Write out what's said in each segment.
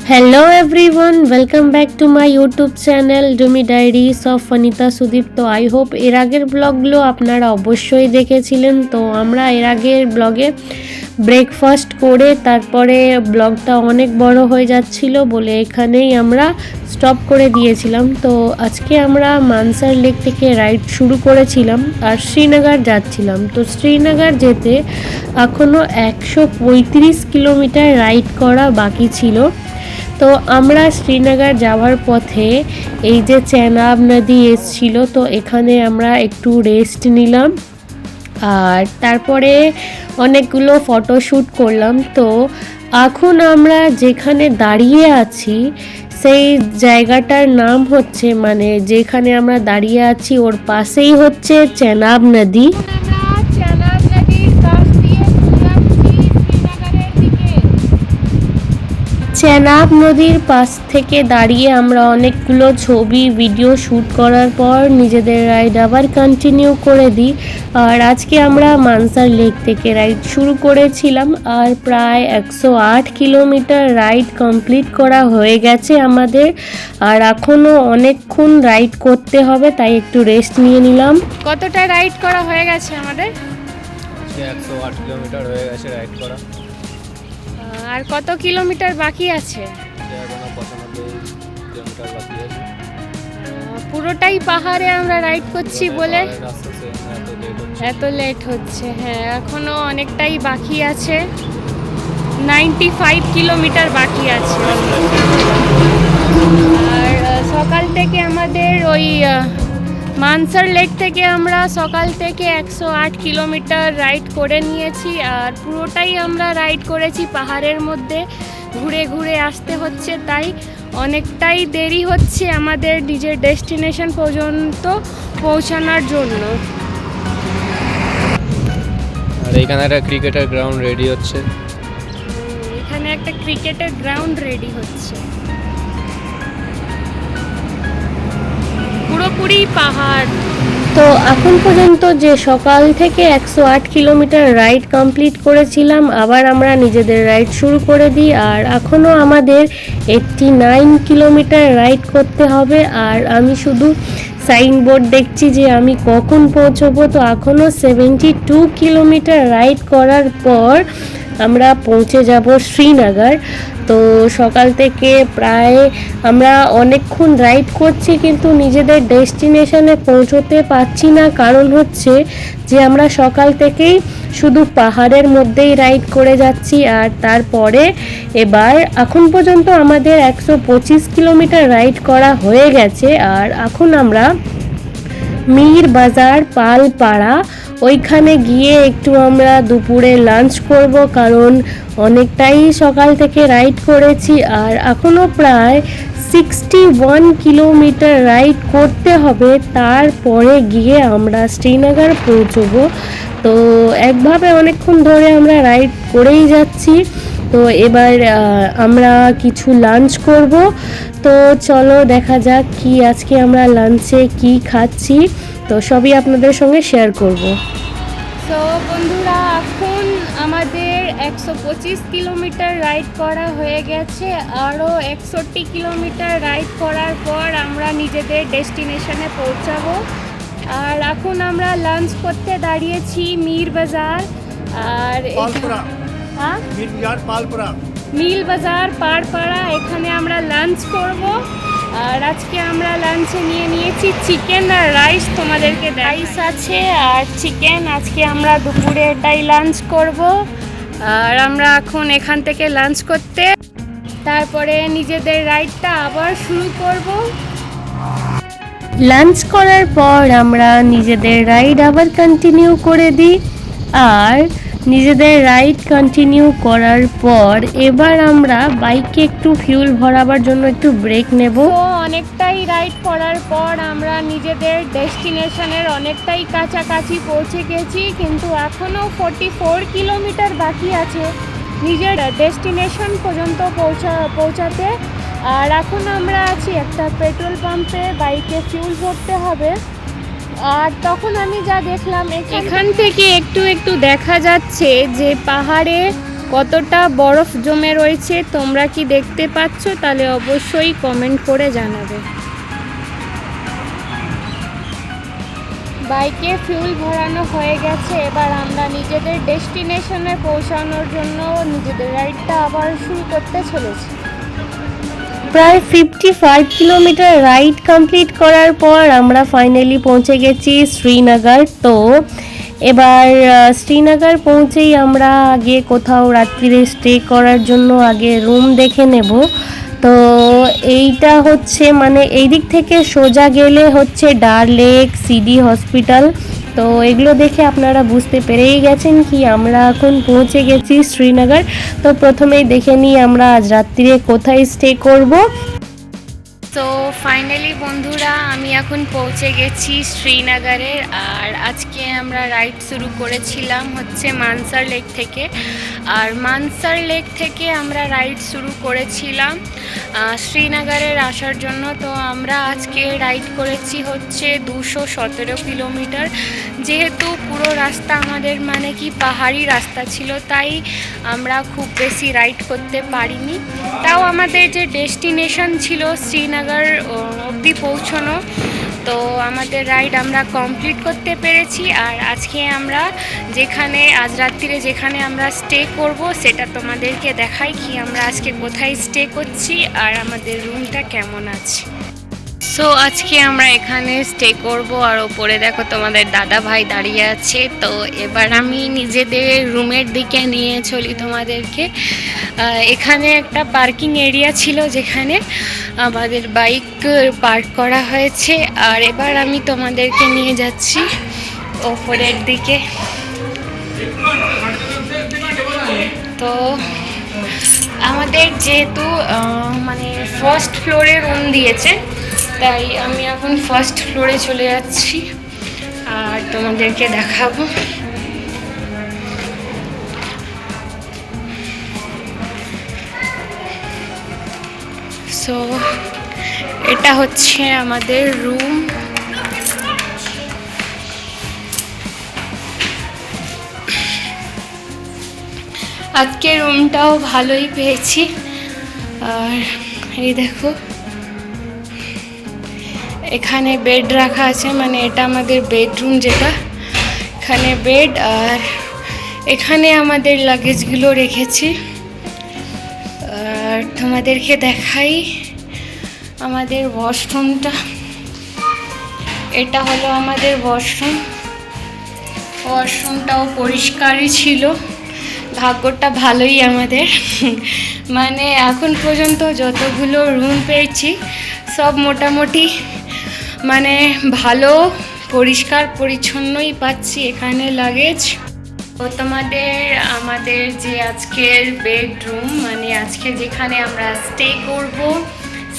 Hello everyone, welcome back to my YouTube channel डूमी diaries of Anita Sudip. তো I hope এর আগের ব্লগগুলো আপনারা অবশ্যই দেখেছিলেন। তো আমরা এর আগের ব্লগে ব্রেকফাস্ট করে তারপরে ব্লগটা অনেক বড় হয়ে যাচ্ছিল বলে এখানেই আমরা স্টপ করে দিয়েছিলাম। তো আজকে আমরা মানসার লেক থেকে রাইড শুরু করেছিলাম আর শ্রীনগর যাচ্ছিলাম। তো শ্রীনগর যেতে এখনও 135 কিলোমিটার রাইড করা বাকি ছিল। তো আমরা শ্রীনগর যাওয়ার পথে এই যে চেনাব নদী এসছিল, তো এখানে আমরা একটু রেস্ট নিলাম আর তারপরে অনেকগুলো ফটোশ্যুট করলাম। তো এখন আমরা যেখানে দাঁড়িয়ে আছি সেই জায়গাটার নাম হচ্ছে, মানে যেখানে আমরা দাঁড়িয়ে আছি ওর পাশেই হচ্ছে চেনাব নদী। চেনাব নদীর পাশ থেকে দাঁড়িয়ে আমরা অনেকগুলো ছবি ভিডিও শ্যুট করার পর নিজেদের রাইড আবার কন্টিনিউ করে দিই। আর আজকে আমরা মানসার লেক থেকে রাইড শুরু করেছিলাম আর প্রায় 108 কিলোমিটার রাইড কমপ্লিট করা হয়ে গেছে আমাদের। আর এখনও অনেকক্ষণ রাইড করতে হবে, তাই একটু রেস্ট নিয়ে নিলাম। কতটা রাইড করা হয়ে গেছে আমাদের? 108 কিলোমিটার হয়ে গেছে রাইড করা। আর কত কিলোমিটার বাকি আছে? এখনো 95 কিলোমিটার বাকি আছে। পুরোটাই পাহাড়ে আমরা রাইড করছি বলে এত লেট হচ্ছে। হ্যাঁ, এখনো অনেকটাই বাকি আছে, 95 কিলোমিটার বাকি আছে। আর সকাল থেকে আমাদের ওই মানসার লেক থেকে আমরা সকাল থেকে 108 কিলোমিটার রাইড করে নিয়েছি। আর পুরোটাই আমরা রাইড করেছি পাহাড়ের মধ্যে, ঘুরে ঘুরে আসতে হচ্ছে, তাই অনেকটাই দেরি হচ্ছে আমাদের নিজের ডেস্টিনেশন পর্যন্ত পৌঁছানোর জন্য। আর এখানে একটা ক্রিকেটের গ্রাউন্ড রেডি হচ্ছে। এখানে একটা ক্রিকেটের গ্রাউন্ড রেডি হচ্ছে। পুরোপুরি পাহাড়। তো এখন পর্যন্ত যে সকাল থেকে 108 কিলোমিটার রাইড কমপ্লিট করেছিলাম, আবার আমরা নিজেদের রাইড শুরু করে দিই। আর এখনও আমাদের 89 কিলোমিটার রাইড করতে হবে। আর আমি শুধু সাইনবোর্ড দেখছি যে আমি কখন পৌঁছবো। তো এখনও 72 কিলোমিটার রাইড করার পর আমরা পৌঁছে যাব শ্রীনগর। তো সকাল থেকে প্রায় আমরা অনেকক্ষণ রাইড করছি কিন্তু নিজেদের ডেস্টিনেশনে পৌঁছতে পারছি না। কারণ হচ্ছে যে আমরা সকাল থেকেই শুধু পাহাড়ের মধ্যেই রাইড করে যাচ্ছি। আর তারপরে এবার এখন পর্যন্ত আমাদের 125 কিলোমিটার রাইড করা হয়ে গেছে। আর এখন আমরা মীর বাজার পালপাড়া ওইখানে গিয়ে একটু আমরা দুপুরে লাঞ্চ করব, কারণ অনেকটাই সকাল থেকে রাইড করেছি। আর এখনও প্রায় 61 কিলোমিটার রাইড করতে হবে, তারপরে গিয়ে আমরা শ্রীনগর পৌঁছবো। তো একভাবে অনেকক্ষণ ধরে আমরা রাইড করেই যাচ্ছি। তো এবার আমরা কিছু লাঞ্চ করব। তো চলো দেখা যাক কি আজকে আমরা লাঞ্চে কি খাচ্ছি, তো সবই আপনাদের সঙ্গে শেয়ার করব। তো বন্ধুরা, এখন আমাদের 125 কিলোমিটার রাইড করা হয়ে গেছে। আরও 61 কিলোমিটার রাইড করার পর আমরা নিজেদের ডেস্টিনেশনে পৌঁছাবো। আর এখন আমরা লাঞ্চ করতে দাঁড়িয়েছি মীর বাজার। আর মিল বাজার পাড়পাড়া, এখানে আমরা লাঞ্চ করব। আর আজকে আমরা লাঞ্চে নিয়ে নিয়েছি চিকেন আর রাইস। তোমাদেরকে রাইস আছে আর চিকেন। আজকে আমরা দুপুরে এটাই লাঞ্চ করব। আর আমরা এখন এখান থেকে লাঞ্চ করতে তারপরে নিজেদের রাইডটা আবার শুরু করব। লাঞ্চ করার পর আমরা নিজেদের রাইড আবার কন্টিনিউ করে দিই। আর নিজেদের রাইড কন্টিনিউ করার পর এবার আমরা বাইকে একটু ফিউল ভরাবার জন্য একটু ব্রেক নেব। তো অনেকটাই রাইড করার পর আমরা নিজেদের ডেস্টিনেশনের অনেকটাই কাছাকাছি পৌঁছে গেছি, কিন্তু এখনও 44 কিলোমিটার বাকি আছে নিজের ডেস্টিনেশন পর্যন্ত পৌঁছাতে। আর এখন আমরা আছি একটা পেট্রোল পাম্পে, বাইকে ফিউল ভরতে হবে। আর তখন আমি যা দেখলাম, এখান থেকে একটু একটু দেখা যাচ্ছে যে পাহাড়ে কতটা বরফ জমে রয়েছে তোমরা কি দেখতে পাচ্ছ? তাহলে অবশ্যই কমেন্ট করে জানাবে। বাইকে ফিউল ভরানো হয়ে গেছে, এবার আমরা নিজেদের ডেস্টিনেশনে পৌঁছানোর জন্য নিজেদের রাইডটা আবার শুরু করতে চলেছি। প্রায় 55 কিলোমিটার রাইড কমপ্লিট করার পর আমরা ফাইনালি পৌঁছে গেছি শ্রীনগর। তো এবার শ্রীনগর পৌঁছেই আমরা আগে কোথাও রাত্রিরে স্টে করার জন্য আগে রুম দেখে নেব। তো এইটা হচ্ছে মানে এই দিক থেকে সোজা গেলে হচ্ছে ডাল লেক, সিডি হসপিটাল। তো এগুলো দেখে আপনারা বুঝতে পেরেই গেছেন কি আমরা এখন পৌঁছে গেছি শ্রীনগর। তো প্রথমেই দেখে নিই আমরা আজ রাত্রিরে কোথায় স্টে করব। তো ফাইনালি বন্ধুরা আমি এখন পৌঁছে গেছি শ্রীনগরের। আর আজকে আমরা রাইড শুরু করেছিলাম হচ্ছে মানসার লেক থেকে। আর মানসার লেক থেকে আমরা রাইড শুরু করেছিলাম শ্রীনগরের আসার জন্য। তো আমরা আজকে রাইড করেছি হচ্ছে 217 কিলোমিটার। যেহেতু পুরো রাস্তা আমাদের মানে কি পাহাড়ি রাস্তা ছিল, তাই আমরা খুব বেশি রাইড করতে পারিনি। তাও আমাদের যে ডেস্টিনেশন ছিল শ্রীনগর অবধি পৌঁছানো, তো আমাদের রাইড আমরা কমপ্লিট করতে পেরেছি। আর আজকে আমরা যেখানে আজ রাত্রিরে যেখানে আমরা স্টে করব সেটা তোমাদেরকে দেখাই কি আমরা আজকে কোথায় স্টে করছি আর আমাদের রুমটা কেমন আছে। সো আজকে আমরা এখানে স্টে করব। আর ওপরে দেখো তোমাদের দাদা ভাই দাঁড়িয়ে আছে। তো এবার আমি নিজেদের রুমের দিকে নিয়ে চলি তোমাদেরকে। এখানে একটা পার্কিং এরিয়া ছিল যেখানে আমাদের বাইক পার্ক করা হয়েছে। আর এবার আমি তোমাদেরকে নিয়ে যাচ্ছি ওপরের দিকে। তো আমাদের যেহেতু মানে ফার্স্ট ফ্লোরে রুম দিয়েছে, তাই আমি এখন ফার্স্ট ফ্লোরে চলে যাচ্ছি আর তোমাদেরকে দেখাবো। সো এটা হচ্ছে আমাদের রুম। আজকে রুমটাও ভালোই পেয়েছি। আর এই দেখো এখানে বেড রাখা আছে, মানে এটা আমাদের বেডরুম, যেটা এখানে বেড। আর এখানে আমাদের লাগেজগুলো রেখেছি। আর তোমাদেরকে দেখাই আমাদের ওয়াশরুমটা। এটা হলো আমাদের ওয়াশরুমটাও পরিষ্কারই ছিল। ভাগ্যটা ভালোই আমাদের। মানে এখন পর্যন্ত যতগুলো রুম পেয়েছি সব মোটামুটি মানে ভালো পরিষ্কার পরিচ্ছন্নই পাচ্ছি এখানে লাগেজ। তো আমাদের যে আজকের বেডরুম, মানে আজকে যেখানে আমরা স্টে করব,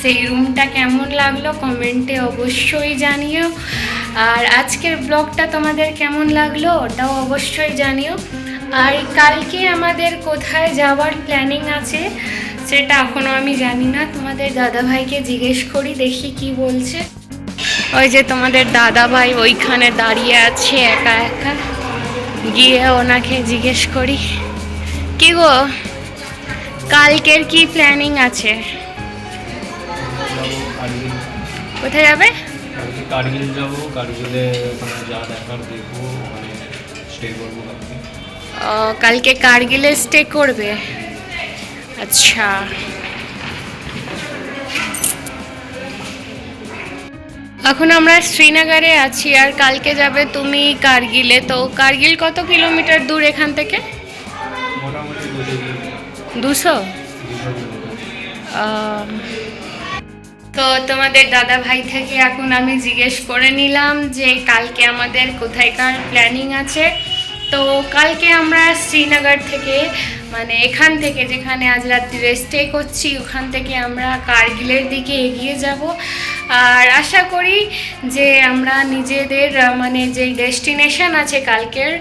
সেই রুমটা কেমন লাগলো কমেন্টে অবশ্যই জানিও। আর আজকের ব্লগটা তোমাদের কেমন লাগলো ওটাও অবশ্যই জানিও। আর কালকে আমাদের কোথায় যাওয়ার প্ল্যানিং আছে সেটা এখনও আমি জানি না। তোমাদের দাদাভাইকে জিজ্ঞেস করি, দেখি কি বলছে। ওই যে তোমাদের দাদাভাই ওইখানে দাঁড়িয়ে আছে একা একা, গিয়ে ওনাকে জিজ্ঞেস করি। কি গো, কালকের কি প্ল্যানিং আছে? কোথায় যাবে? কার্গিল যাবো। কার্গিলে ওখানে যা দেখার দেখবো, ওখানে স্টে করবো কালকে। কালকে কার্গিলে স্টে করবে? আচ্ছা। এখন আমরা শ্রীনগরে আছি আর কালকে যাবে তুমি কার্গিলে। তো কার্গিল কত কিলোমিটার দূর এখান থেকে? মোটামুটি 200। তো তোমাদের দাদা ভাই থেকে এখন আমি জিজ্ঞেস করে নিলাম যে কালকে আমাদের কোথায়কার প্ল্যানিং আছে। তো কালকে আমরা শ্রীনগর থেকে, মানে এখান থেকে যেখানে আজ রাত্রিরে স্টে করছি ওখান থেকে আমরা কার্গিলের দিকে এগিয়ে যাব। আর আশা করি যে আমরা নিজেদের মানে যে ডেস্টিনেশন আছে কালকের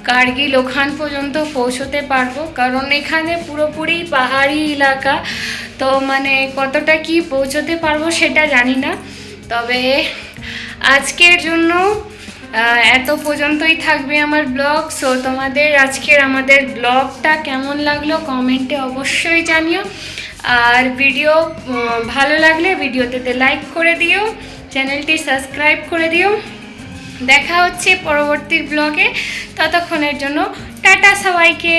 কার্গিল, ওখান পর্যন্ত পৌঁছতে পারবো। কারণ এখানে পুরোপুরি পাহাড়ি এলাকা, তো মানে কতটা কি পৌঁছতে পারবো সেটা জানি না। তবে আজকের জন্য এত পর্যন্তই থাকবে আমার ব্লগ। সো তোমাদের আজকের আমাদের ব্লগটা কেমন লাগলো কমেন্টে অবশ্যই জানিও। আর ভিডিও ভালো লাগলে ভিডিওতে লাইক করে দিও, চ্যানেলটি সাবস্ক্রাইব করে দিও। দেখা হচ্ছে পরবর্তী ব্লগে, ততক্ষণের জন্য টাটা সবাইকে।